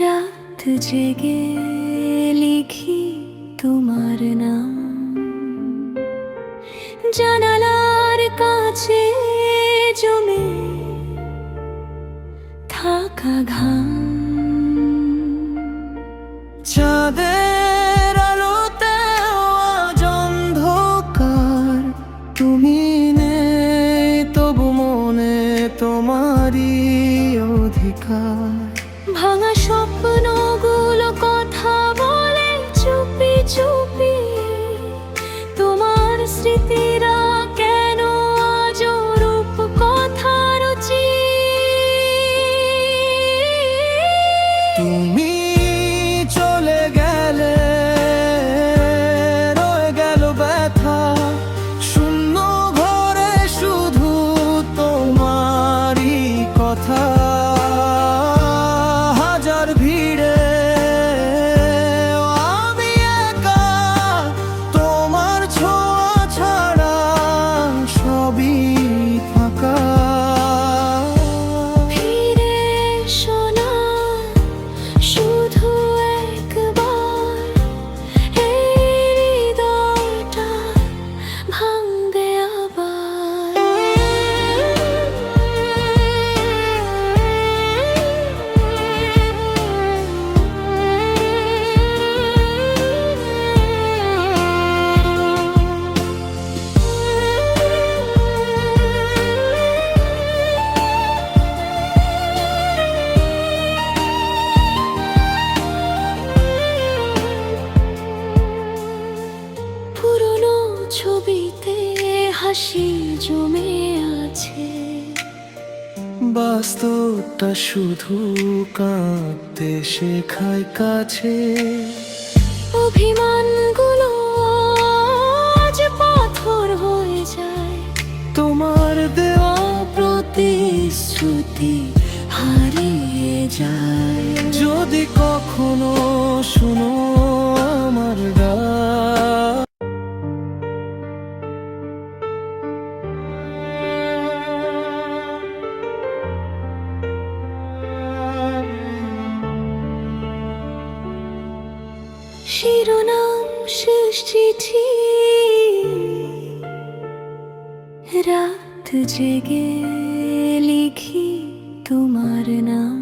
রাত জেগে লিখি তোমার নাম, জানালার কাছে জমে থাকা ঘাম। চাঁদের আলোতে আজ অন্ধকার, তুমি নেই তবু মনে তোমারই অধিকার। ভাঙা স্বপ্নগুলো কথা বলে চুপি চুপি, তোমার স্মৃতিরা কেন আজ রূপ কথা রুচি। তুমি চলে গেলে রয়ে গেল ব্যথা, শূন্য ঘরে শুধু তোমারই কথা। হাজার ভিড়ে আমি একা, তোমার ছোঁয়া ছাড়া সবই ফাঁকা। ফিরে এসো না শুধু একবার, এই হৃদয়টা ভাঙবে আবার। পুরনো ছবিতে হাসি জমে আছে, বাস্তবটা শুধু কাঁদতে শেখায় কাছে। অভিমানগুলো আজ পাথর হয়ে যায়, তোমার দেওয়া প্রতিশ্রুতি হারিয়ে যায়। যদি কখনো শুনো আমার ডাক, শিরোনাম শেষ চিঠি, রাত জেগে লিখি তোমার নাম।